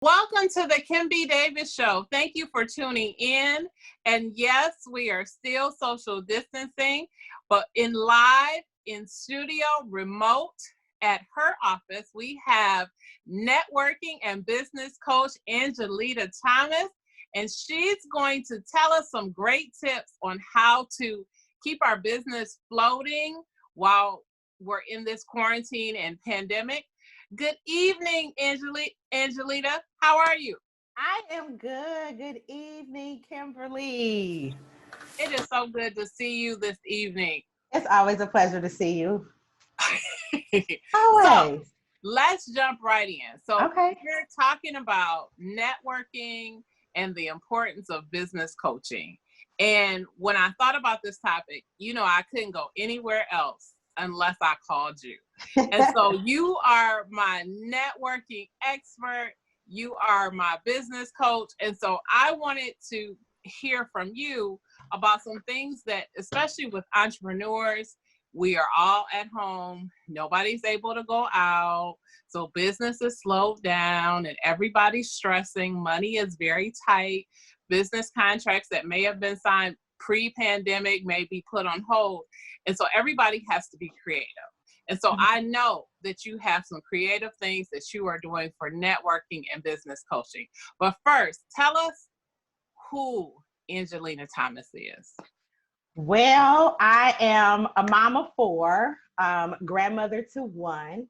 Welcome to the Kim B. Davis Show. Thank you for tuning in. And yes, we are still social distancing, but in studio, remote at her office, we have networking and business coach Angelita Thomas, and she's going to tell us some great tips on how to keep our business floating while we're in this quarantine and pandemic. Good evening, Angelita. How are you? I am good. Good evening, Kimberly. It is so good to see you this evening. It's always a pleasure to see you. So Always. let's jump right in. So Okay. we're talking about networking and the importance of business coaching. And when I thought about this topic, I couldn't go anywhere else unless I called you. And so you are my networking expert. You are my business coach. And so I wanted to hear from you about some things that, especially with entrepreneurs, we are all at home. Nobody's able to go out. So business is slowed down and everybody's stressing. Money is very tight. Business contracts that may have been signed pre-pandemic may be put on hold. And so everybody has to be creative. And so I know that you have some creative things that you are doing for networking and business coaching. But first, tell us who Angelita Thomas is. Well, I am a mom of four, grandmother to one,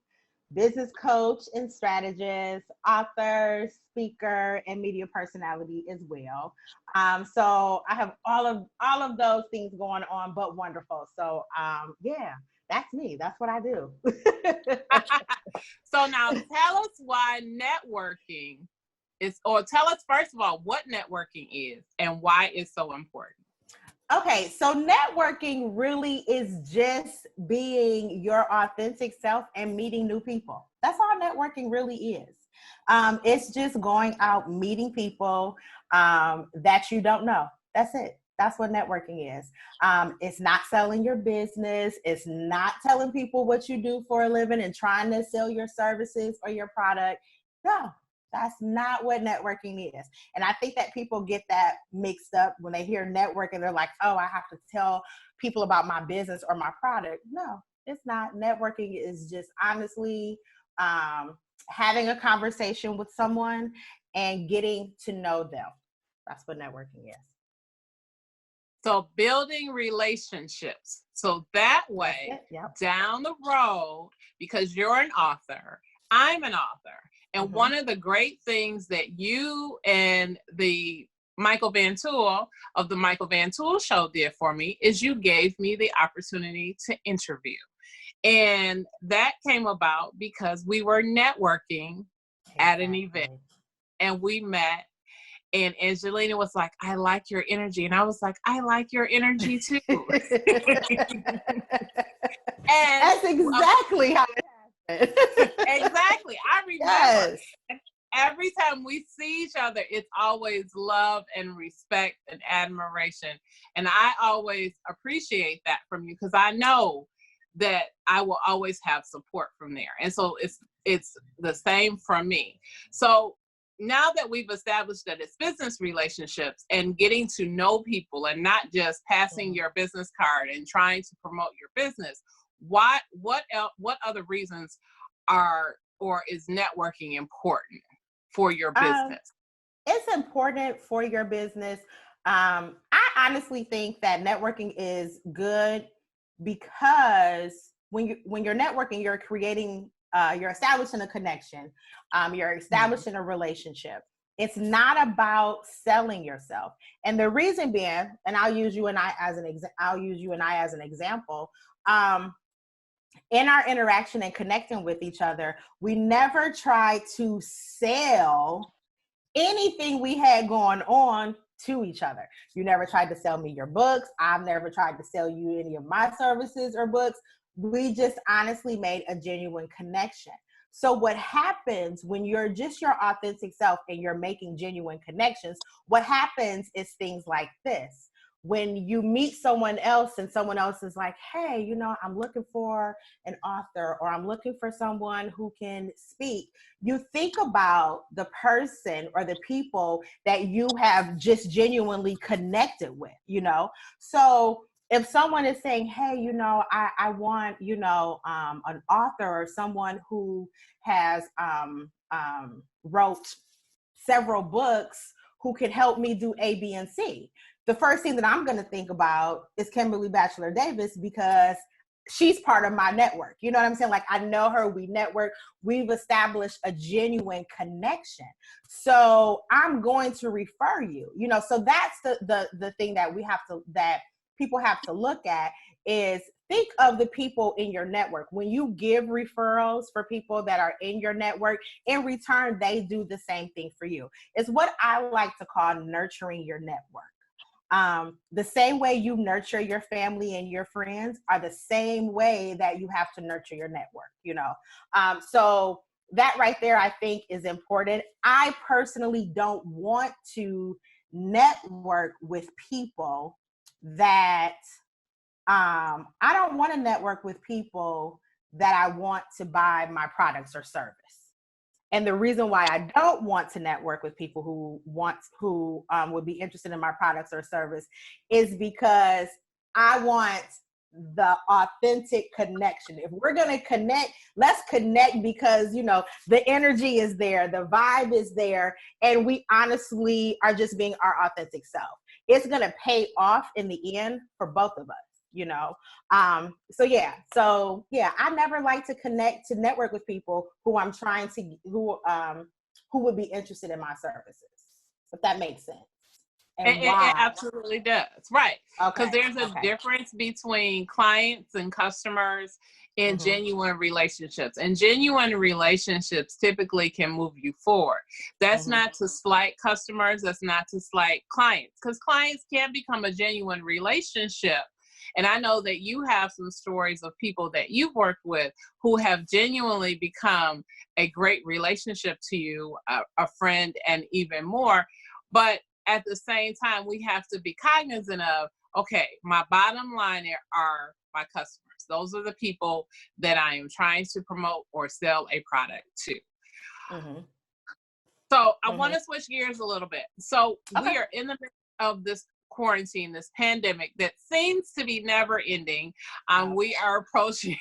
business coach and strategist, author, speaker, and media personality as well. So I have all of those things going on, but wonderful. So yeah, that's me. That's what I do. So now tell us why networking or tell us first of all what networking is and why it's so important. Okay, so networking really is just being your authentic self and meeting new people. That's all networking really is. It's just going out, meeting people that you don't know. That's it. That's what networking is. It's not selling your business. It's not telling people what you do for a living and trying to sell your services or your product. No, that's not what networking is. And I think that people get that mixed up when they hear networking. They're like, oh, I have to tell people about my business or my product. No, it's not. Networking is just honestly having a conversation with someone and getting to know them. That's what networking is. So building relationships. So that way, Yep. down the road, because you're an author, I'm an author. And one of the great things that you and the Michael Van Tool of the Michael Van Tool Show did for me is you gave me the opportunity to interview. And that came about because we were networking at an event and we met. And Angelina was like, I like your energy. And I was like, I like your energy too. And that's exactly how it happened. Exactly. I remember every time we see each other, it's always love and respect and admiration. And I always appreciate that from you because I know that I will always have support from there. And so it's the same from me. So now that we've established that it's business relationships and getting to know people and not just passing your business card and trying to promote your business, what other reasons is networking important for your business? It's important for your business. I honestly think that networking is good because when you're networking, you're creating you're establishing a connection. You're establishing a relationship. It's not about selling yourself. And the reason being, and I'll use you and I as an example. In our interaction and connecting with each other, we never try to sell anything we had going on to each other. You never tried to sell me your books. I've never tried to sell you any of my services or books. We just honestly made a genuine connection. So what happens when you're just your authentic self and you're making genuine connections, what happens is things like this. when you meet someone else and someone else is like, hey, you know, I'm looking for an author, or I'm looking for someone who can speak, you think about the person or the people that you have just genuinely connected with, you know? So if someone is saying, hey, you know, I want, you know, an author or someone who has wrote several books who could help me do A, B, and C, the first thing that I'm going to think about is Kimberly Batchelor Davis, because she's part of my network. You know what I'm saying? Like, I know her, we network, we've established a genuine connection. So I'm going to refer you, you know, so that's the thing that that people have to look at is think of the people in your network. When you give referrals for people that are in your network, in return, they do the same thing for you. It's what I like to call nurturing your network. The same way you nurture your family and your friends are the same way that you have to nurture your network, you know? So that right there, I think, is important. I personally don't want to network with people that, I don't want to network with people that I want to buy my products or service. And the reason why I don't want to network with people who would be interested in my products or service is because I want the authentic connection. If we're going to connect, let's connect because, you know, the energy is there, the vibe is there, and we honestly are just being our authentic self. It's going to pay off in the end for both of us. You know, so I never like to network with people who I'm trying to, who would be interested in my services, if that makes sense. And it absolutely does. Right. Because there's a Okay. difference between clients and customers and genuine relationships. And genuine relationships typically can move you forward. That's not to slight customers. That's not to slight clients, because clients can become a genuine relationship. And I know that you have some stories of people that you've worked with who have genuinely become a great relationship to you, a friend, and even more. But at the same time, we have to be cognizant of, okay, my bottom line are my customers. Those are the people that I am trying to promote or sell a product to. So I want to switch gears a little bit. So we are in the midst of this quarantine, this pandemic that seems to be never ending. We are approaching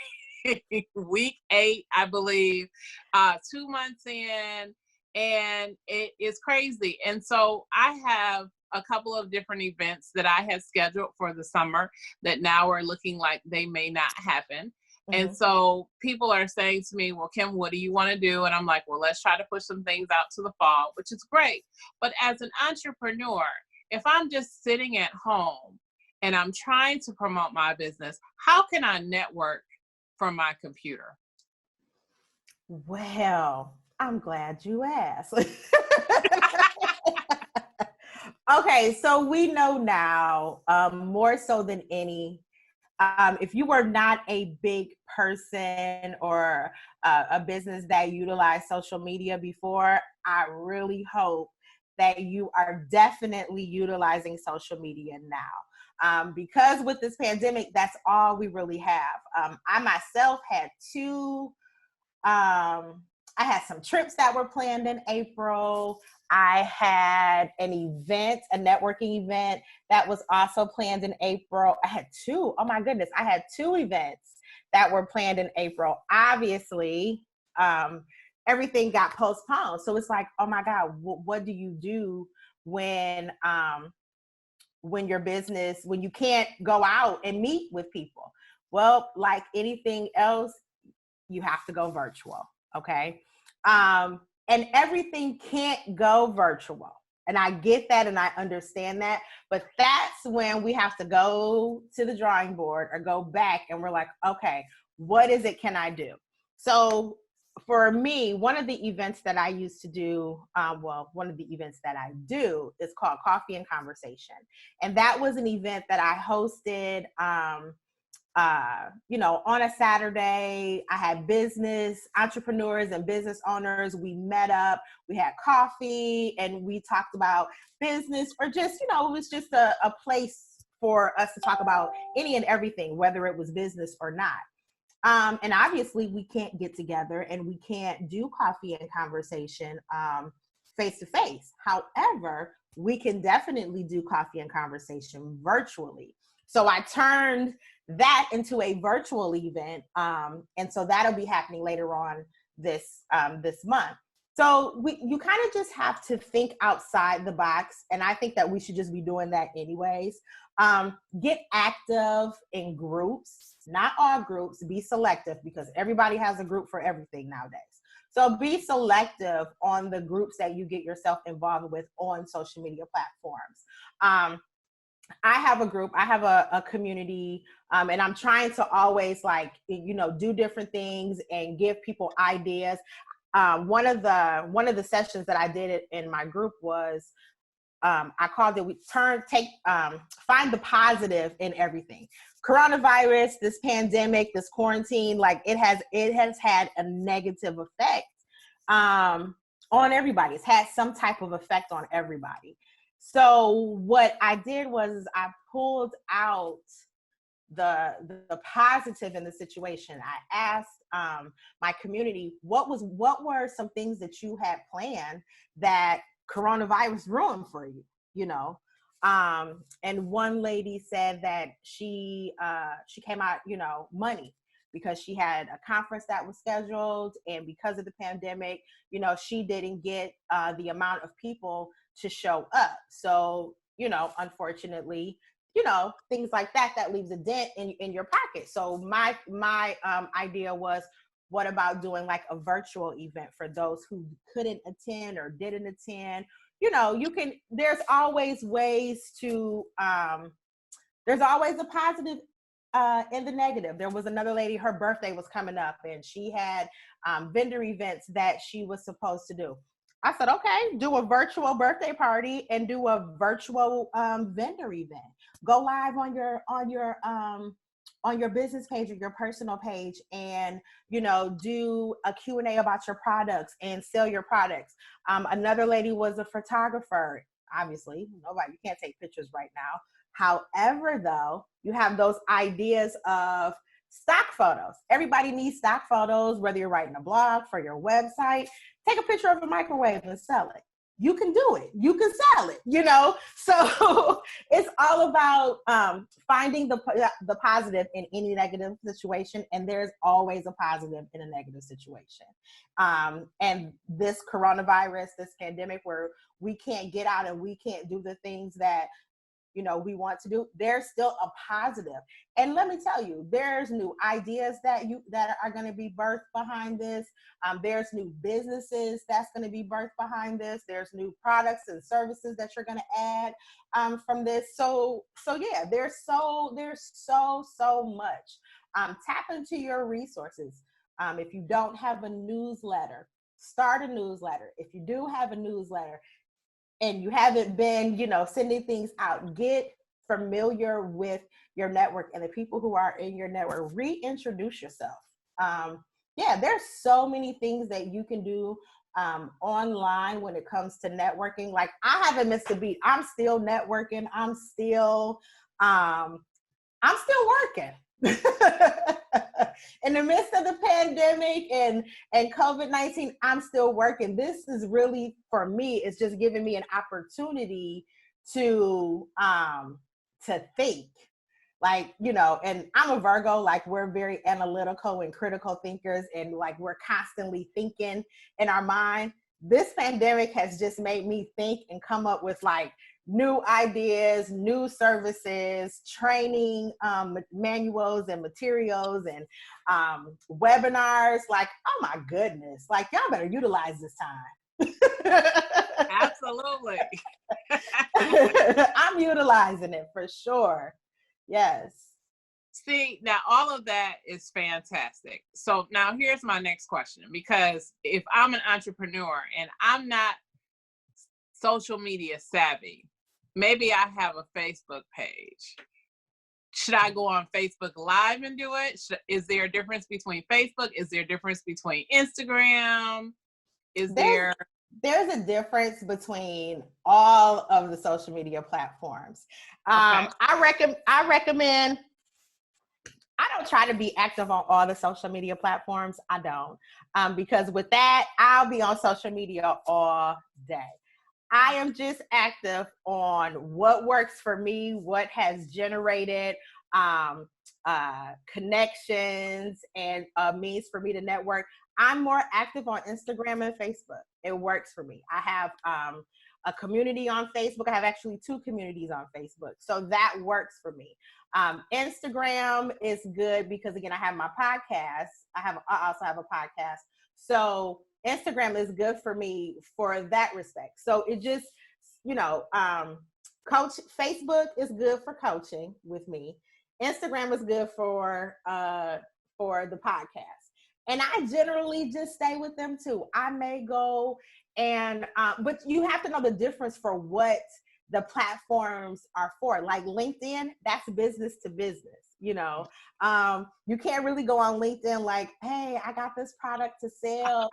week 8, I believe, 2 months in, and it is crazy. And so I have a couple of different events that I had scheduled for the summer that now are looking like they may not happen. And so people are saying to me, well, Kim, what do you want to do? And I'm like, well, let's try to push some things out to the fall, which is great. But as an entrepreneur, if I'm just sitting at home and I'm trying to promote my business, how can I network from my computer? Well, I'm glad you asked. Okay, so we know now, more so than any, if you were not a big person or a business that utilized social media before, I really hope that you are definitely utilizing social media now. Because with this pandemic, that's all we really have. I myself had I had some trips that were planned in April. I had an event, a networking event that was also planned in April. I had two events that were planned in April. Obviously, everything got postponed. So it's like, oh my God, what do you do when your business, when you can't go out and meet with people? Well, like anything else, you have to go virtual. Okay. And everything can't go virtual. And I get that and I understand that, but that's when we have to go to the drawing board or go back and we're like, okay, what is it can I do? So for me, one of the events that I used to do, one of the events that I do is called Coffee and Conversation. And that was an event that I hosted, on a Saturday. I had business entrepreneurs and business owners. We met up, we had coffee, and we talked about business, or just, it was just a place for us to talk about any and everything, whether it was business or not. And obviously we can't get together and we can't do coffee and conversation face to face. However, we can definitely do coffee and conversation virtually. So I turned that into a virtual event. And so that'll be happening later on this month. So you kind of just have to think outside the box. And I think that we should just be doing that anyways. Get active in groups, not all groups, be selective because everybody has a group for everything nowadays. So be selective on the groups that you get yourself involved with on social media platforms. I have a group, I have a community, and I'm trying to always do different things and give people ideas. One of the sessions that I did in my group was, I called it, find the positive in everything. Coronavirus, this pandemic, this quarantine, it has had a negative effect on everybody. It's had some type of effect on everybody. So what I did was I pulled out the positive in the situation. I asked my community, what were some things that you had planned that coronavirus ruined for you, and one lady said that she came out, money, because she had a conference that was scheduled, and because of the pandemic, she didn't get the amount of people to show up. So, unfortunately, things like that leaves a dent in your pocket. So my idea was, what about doing a virtual event for those who couldn't attend or didn't attend? There's always ways to, there's always a positive in the negative. There was another lady, her birthday was coming up and she had vendor events that she was supposed to do. I said, okay, do a virtual birthday party and do a virtual vendor event. Go live on your business page or your personal page, and do a Q&A about your products and sell your products. Another lady was a photographer. Obviously, you can't take pictures right now. However, though, you have those ideas of stock photos. Everybody needs stock photos, whether you're writing a blog for your website. Take a picture of a microwave and sell it. You can do it. You can sell it, So it's all about finding the positive in any negative situation. And there's always a positive in a negative situation. And this coronavirus, this pandemic where we can't get out and we can't do the things that we want to do, there's still a positive. And let me tell you, there's new ideas that are going to be birthed behind this. There's new businesses that's going to be birthed behind this. There's new products and services that you're going to add from this. So yeah, there's so much. Tap into your resources. If you don't have a newsletter, start a newsletter. If you do have a newsletter, and you haven't been, sending things out, get familiar with your network and the people who are in your network. Reintroduce yourself. There's so many things that you can do online when it comes to networking. I haven't missed a beat. I'm still networking. I'm still working. In the midst of the pandemic and COVID-19, I'm still working. This is really, for me, it's just giving me an opportunity to think. And I'm a Virgo, we're very analytical and critical thinkers, and we're constantly thinking in our mind. This pandemic has just made me think and come up with new ideas, new services, training manuals and materials and webinars. Oh my goodness, y'all better utilize this time. Absolutely. I'm utilizing it for sure. Yes. See, now all of that is fantastic. So now here's my next question, because if I'm an entrepreneur and I'm not social media savvy, maybe I have a Facebook page. Should I go on Facebook Live and do it? Is there a difference between Facebook? Is there a difference between Instagram? There's a difference between all of the social media platforms. Okay. I recommend. I don't try to be active on all the social media platforms. I don't, because with that, I'll be on social media all day. I am just active on what works for me, what has generated um, connections and means for me to network. I'm more active on Instagram and Facebook. It works for me. I have a community on Facebook. I have actually 2 communities on Facebook. So that works for me. Instagram is good because, again, I have my podcast. I also have a podcast. So Instagram is good for me for that respect. So it just, Facebook is good for coaching with me. Instagram is good for the podcast. And I generally just stay with them too. I may go and, but you have to know the difference for what the platforms are for. Like LinkedIn, that's business to business. You can't really go on LinkedIn like, hey, I got this product to sell.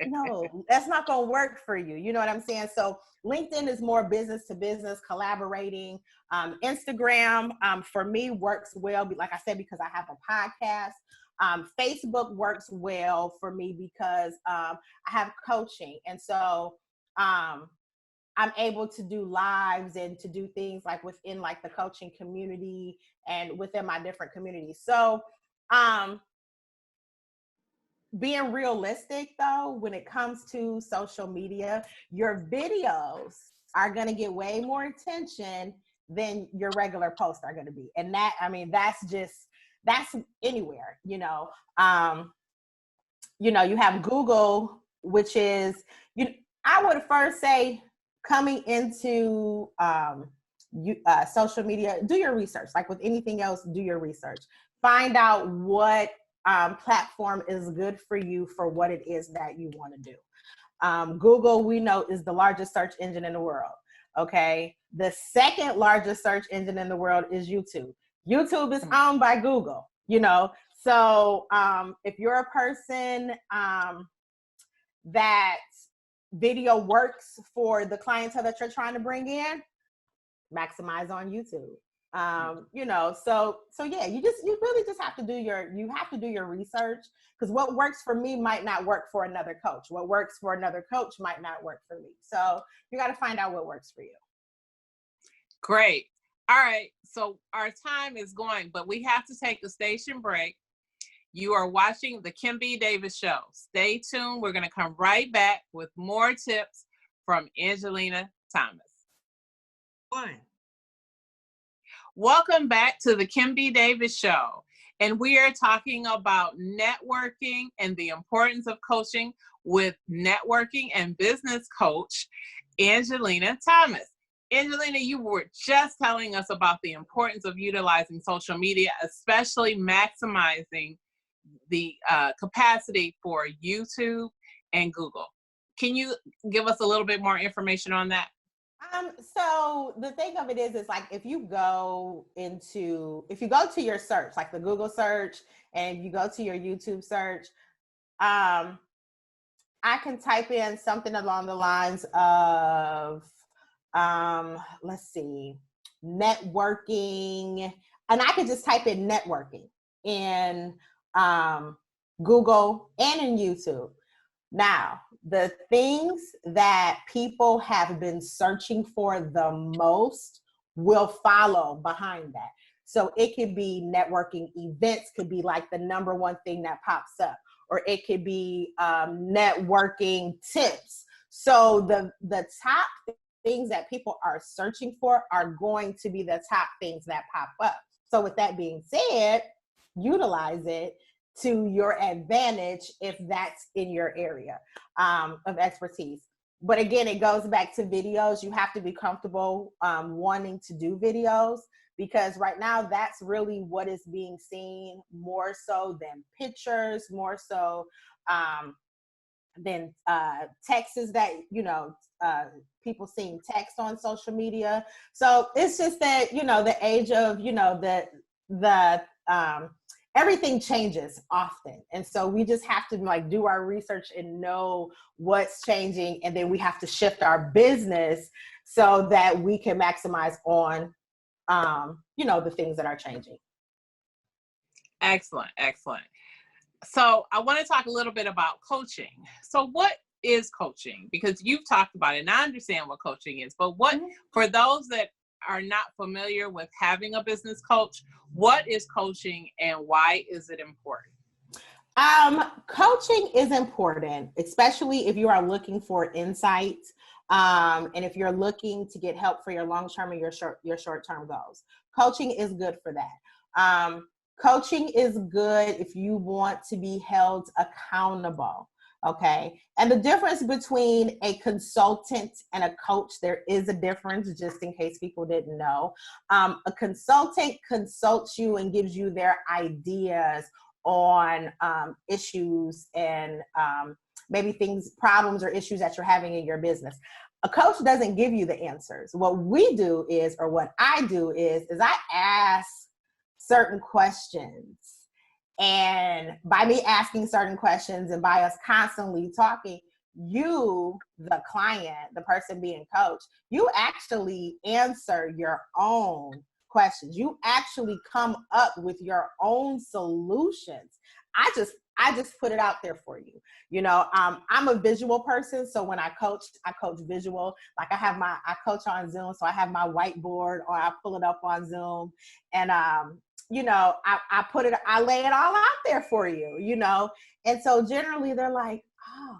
No, that's not going to work for you. You know what I'm saying? So LinkedIn is more business to business, collaborating. Instagram, for me, works well, like I said, because I have a podcast. Facebook works well for me because I have coaching. And so I'm able to do lives and to do things like within like the coaching community and within my different communities. So being realistic though, when it comes to social media, your videos are going to get way more attention than your regular posts are going to be. And that's anywhere, you have Google, which is, I would first say coming into social media, do your research. Like with anything else, do your research. Find out what platform is good for you for what it is that you want to do. Google, we know, is the largest search engine in the world. Okay. The second largest search engine in the world is YouTube. YouTube is owned by Google, So if you're a person that video works for the clientele that you're trying to bring in, maximize on YouTube. So yeah, you really just have to do your research, because what works for me might not work for another coach. What works for another coach might not work for me. So you got to find out what works for you. Great. All right. So our time is going, but we have to take a station break. You are watching the Kim B. Davis Show. Stay tuned. We're going to come right back with more tips from Angelita Thomas. One. Welcome back to the Kim B. Davis Show. And we are talking about networking and the importance of coaching with networking and business coach, Angelita Thomas. Angelita, you were just telling us about the importance of utilizing social media, especially maximizing the capacity for YouTube and Google. Can you give us a little bit more information on that? So the thing of it is like if you go to your search, like the Google search, and you go to your YouTube search, I can type in something along the lines of, let's see, networking, and I could just type in networking in Google and in YouTube. Now, the things that people have been searching for the most will follow behind that. So it could be networking events, could be like the number one thing that pops up, or it could be networking tips. So the top things that people are searching for are going to be the top things that pop up. So with that being said, utilize it to your advantage if that's in your area of expertise. But again, it goes back to videos. You have to be comfortable wanting to do videos, because right now that's really what is being seen more so than pictures, more so than texts that, people seeing text on social media. So it's just that, the age of, the everything changes often. And so we just have to like do our research and know what's changing. And then we have to shift our business so that we can maximize on, the things that are changing. Excellent. Excellent. So I want to talk a little bit about coaching. So what is coaching? Because you've talked about it and I understand what coaching is, but what, for those that are not familiar with having a business coach, what is coaching and why is it important? Coaching is important, especially if you are looking for insight, and if you're looking to get help for your long-term and your short-term goals. Coaching is good for that. Coaching is good if you want to be held accountable. Okay. And the difference between a consultant and a coach, there is a difference, just in case people didn't know. A consultant consults you and gives you their ideas on issues and maybe problems or issues that you're having in your business. A coach doesn't give you the answers. What we do is, or what I do is I ask certain questions. And by me asking certain questions and by us constantly talking, you, the client, the person being coached, you actually answer your own questions. You actually come up with your own solutions. I just put it out there for you. I'm a visual person. So when I coach visual. Like I coach on Zoom. So I have my whiteboard or I pull it up on Zoom and, I lay it all out there for you, And so generally they're like, oh,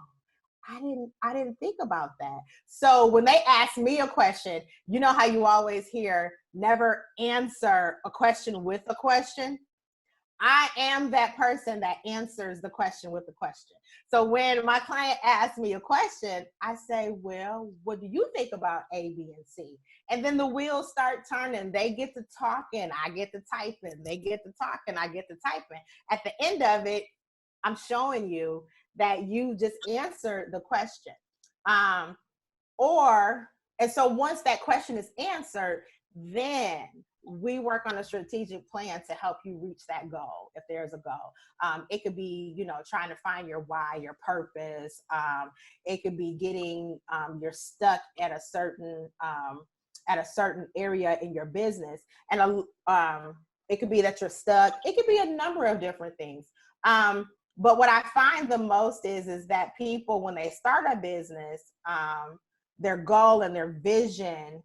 I didn't think about that. So when they ask me a question, you know how you always hear, never answer a question with a question. I am that person that answers the question with the question. So when my client asks me a question, I say, well, what do you think about A, B, and C? And then the wheels start turning. They get to talking, I get to typing. They get to talking, I get to typing. At the end of it, I'm showing you that you just answered the question. And so once that question is answered, then we work on a strategic plan to help you reach that goal. If there's a goal, it could be, trying to find your why, your purpose. It could be getting, you're stuck at a certain area in your business. And it could be that you're stuck. It could be a number of different things. But what I find the most is that people, when they start a business, their goal and their vision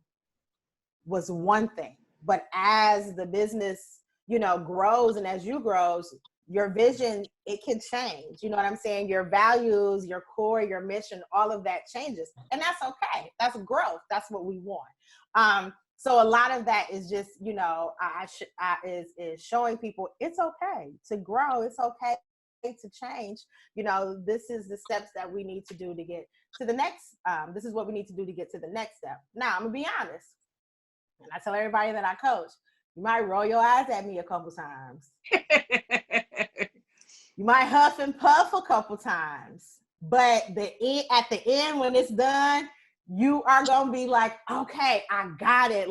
was one thing. But as the business, grows and as you grows, your vision, it can change. You know what I'm saying? Your values, your core, your mission, all of that changes. And that's okay. That's growth. That's what we want. So a lot of that is just, is showing people it's okay to grow. It's okay to change. This is the steps that we need to do to get to the next. This is what we need to do to get to the next step. Now, I'm gonna be honest. And I tell everybody that I coach, you might roll your eyes at me a couple times. You might huff and puff a couple times. But at the end, when it's done, you are going to be like, okay, I got it.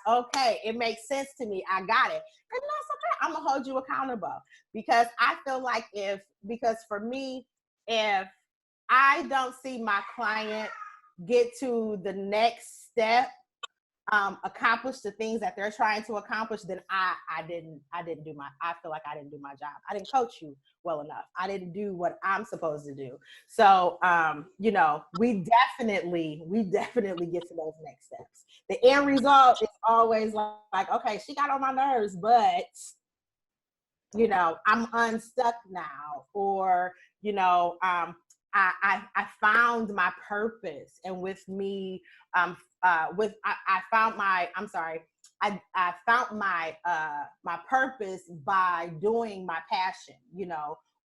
Okay, it makes sense to me. I got it. And that's okay. I'm going to hold you accountable because I feel like because for me, if I don't see my client get to the next step, accomplish the things that they're trying to accomplish, then I feel like I didn't do my job. I didn't coach you well enough. I didn't do what I'm supposed to do. So, we definitely get to those next steps. The end result is always like, okay, she got on my nerves, but, I'm unstuck now, or, I found my purpose, and with me, I found my purpose by doing my passion.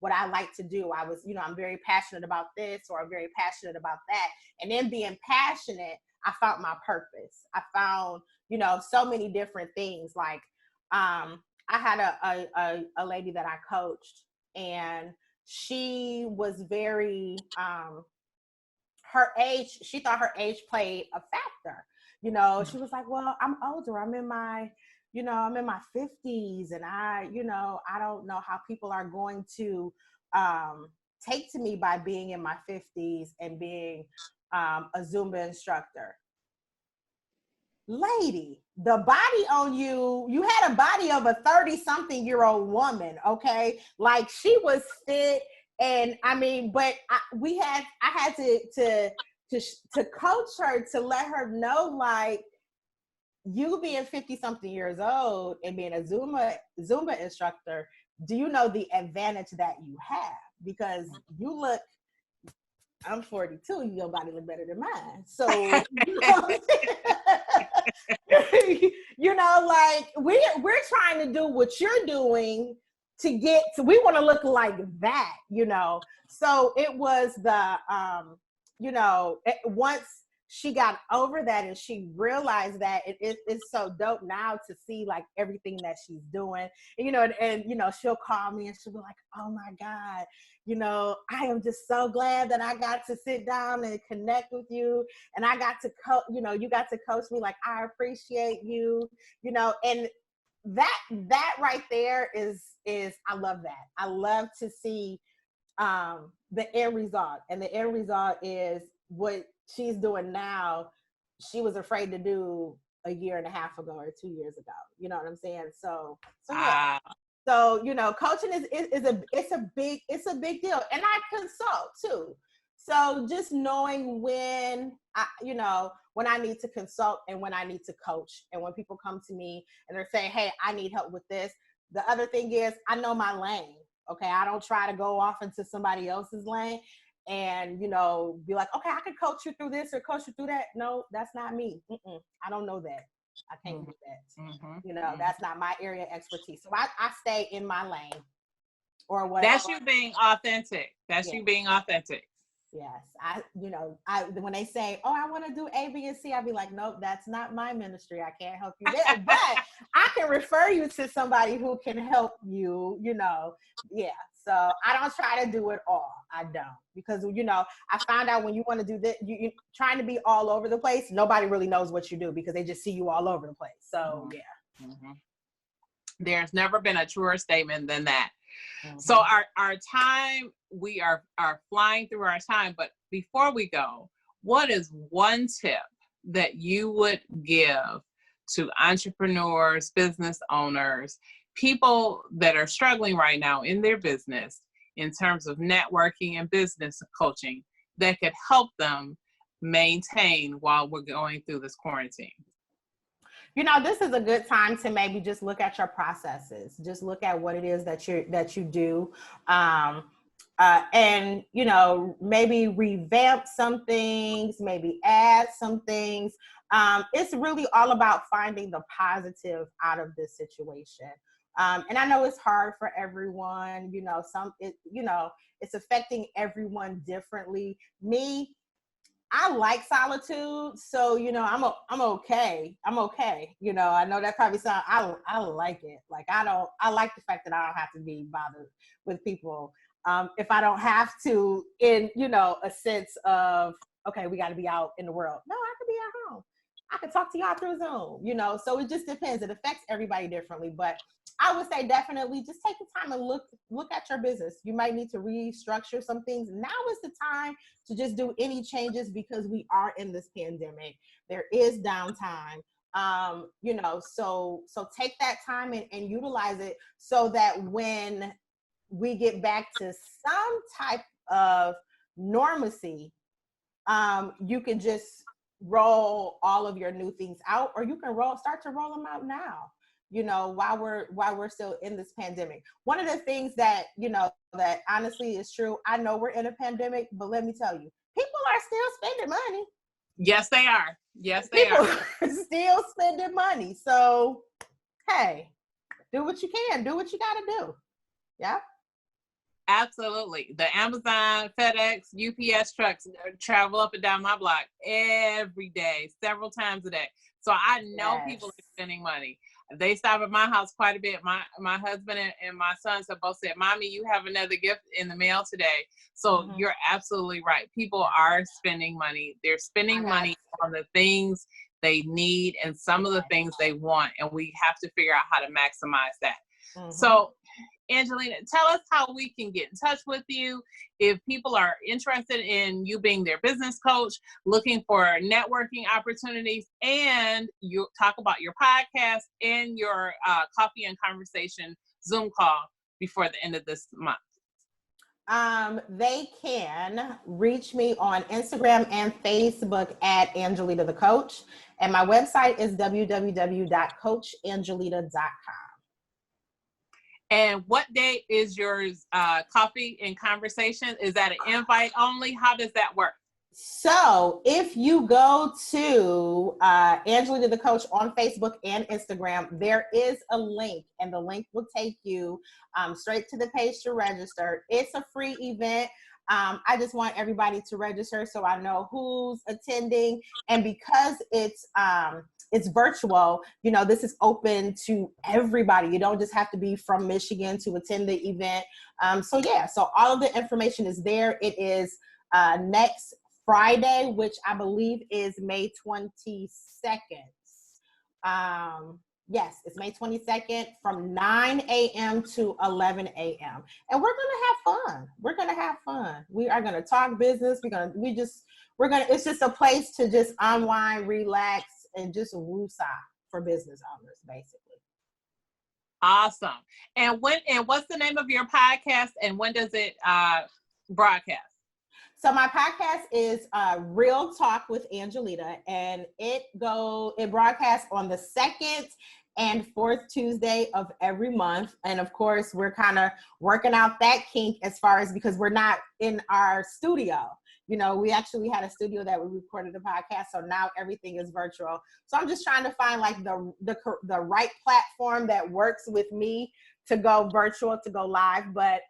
What I like to do. I'm very passionate about this, or I'm very passionate about that, and in being passionate, I found my purpose. I found so many different things. Like I had a lady that I coached, and she was very, her age, she thought her age played a factor. She was like, well, I'm older. I'm in my I'm in my 50s and I don't know how people are going to take to me by being in my 50s and being a Zumba instructor. Lady, the body on you had a body of a 30-something-year-old woman, okay? Like, she was fit, and I mean, but I had to coach her, to let her know, like, you being 50-something years old and being a Zumba instructor, do you know the advantage that you have? Because I'm 42, your body look better than mine. So, like, we're trying to do what you're doing to get to, we want to look like that, So it was once she got over that and she realized that it's so dope now to see like everything that she's doing, and she'll call me and she'll be like, oh my God, I am just so glad that I got to sit down and connect with you, and I got to you got to coach me. Like, I appreciate you, and that right there is I love that. I love to see the end result, and the end result is what she's doing now. She was afraid to do a year and a half ago or 2 years ago. You know what I'm saying? So yeah. So, coaching is a big deal. And I consult too. So just knowing when when I need to consult and when I need to coach, and when people come to me and they're saying, hey, I need help with this. The other thing is, I know my lane. Okay. I don't try to go off into somebody else's lane and, be like, okay, I can coach you through this or coach you through that. No, that's not me. I don't know that. I can't do that. That's not my area of expertise. So I stay in my lane or whatever. That's you being authentic. That's you being authentic. Yes. When they say, oh, I want to do A, B, and C, I'll be like, nope, that's not my ministry. I can't help you there, but I can refer you to somebody who can help you, Yeah. So I don't try to do it all. I don't, because, I found out when you want to do this, you're trying to be all over the place. Nobody really knows what you do because they just see you all over the place. So yeah. Mm-hmm. There's never been a truer statement than that. Mm-hmm. So our time, we are flying through our time, but before we go, what is one tip that you would give to entrepreneurs, business owners, people that are struggling right now in their business in terms of networking and business coaching that could help them maintain while we're going through this quarantine? This is a good time to maybe just look at your processes. Just look at what it is that you do. And, maybe revamp some things, maybe add some things. It's really all about finding the positive out of this situation. And I know it's hard for everyone, it's affecting everyone differently. Me, I like solitude, so I'm okay. I'm okay. I know that probably sounds. I like it. Like, I like the fact that I don't have to be bothered with people. If I don't have to, in a sense of, okay, we got to be out in the world. No, I could be at home. I could talk to y'all through Zoom. So it just depends. It affects everybody differently, but I would say definitely just take the time and look at your business. You might need to restructure some things. Now is the time to just do any changes because we are in this pandemic. There is downtime. So take that time and utilize it so that when we get back to some type of normalcy, you can just roll all of your new things out, or you can start to roll them out now, while we're still in this pandemic. One of the things that, that honestly is true, I know we're in a pandemic, but let me tell you, people are still spending money. Yes, they are. Yes, they are still spending money. So, hey, do what you can, do what you got to do. Yeah. Absolutely. The Amazon, FedEx, UPS trucks travel up and down my block every day, several times a day. So I know people are spending money. They stop at my house quite a bit. My husband and my sons have both said, Mommy, you have another gift in the mail today. So you're absolutely right. People are spending money. They're spending money on the things they need and some of the things they want, and we have to figure out how to maximize that. So Angelita, tell us how we can get in touch with you if people are interested in you being their business coach, looking for networking opportunities, and you talk about your podcast and your coffee and conversation Zoom call before the end of this month. They can reach me on Instagram and Facebook at Angelita the Coach. And my website is www.coachangelita.com. And what day is yours coffee and conversation? Is that an invite only? How does that work? So if you go to Angelita the Coach on Facebook and Instagram, there is a link, and the link will take you straight to the page to register. It's a free event. I just want everybody to register so I know who's attending. And because it's virtual, you know, this is open to everybody. You don't just have to be from Michigan to attend the event. So all of the information is there. It is next Friday, which I believe is May 22nd. Yes, it's May 22nd from 9 a.m. to 11 a.m. And we're going to have fun. We're going to have fun. We are going to talk business. It's just a place to just unwind, relax, and just woosah for business owners, basically. Awesome. And what's the name of your podcast, and when does it broadcast? So my podcast is Real Talk with Angelita, and it broadcasts on the second and fourth Tuesday of every month. And of course, we're kind of working out that kink as far as, because we're not in our studio. You know, we actually had a studio that we recorded the podcast, so now everything is virtual. So I'm just trying to find like the right platform that works with me to go virtual, to go live. But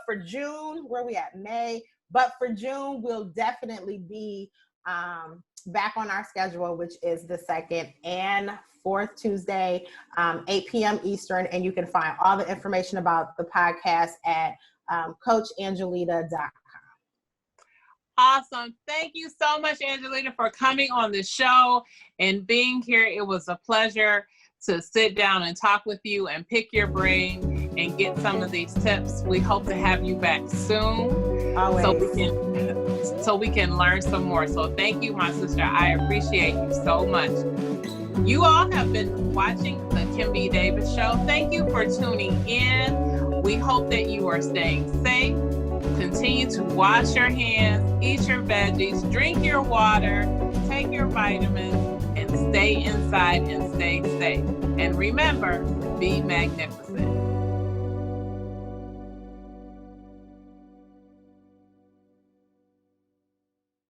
for June, where we at? May. But for June, we'll definitely be back on our schedule, which is the second and fourth Tuesday, 8 p.m. Eastern. And you can find all the information about the podcast at coachangelita.com. Awesome. Thank you so much, Angelita, for coming on the show and being here. It was a pleasure to sit down and talk with you and pick your brain and get some of these tips. We hope to have you back soon. Always. So we can learn some more. So thank you, my sister. I appreciate you so much. You all have been watching the Kim B. Davis Show. Thank you for tuning in. We hope that you are staying safe. Continue to wash your hands, eat your veggies, drink your water, take your vitamins, and stay inside and stay safe. And remember, be magnificent.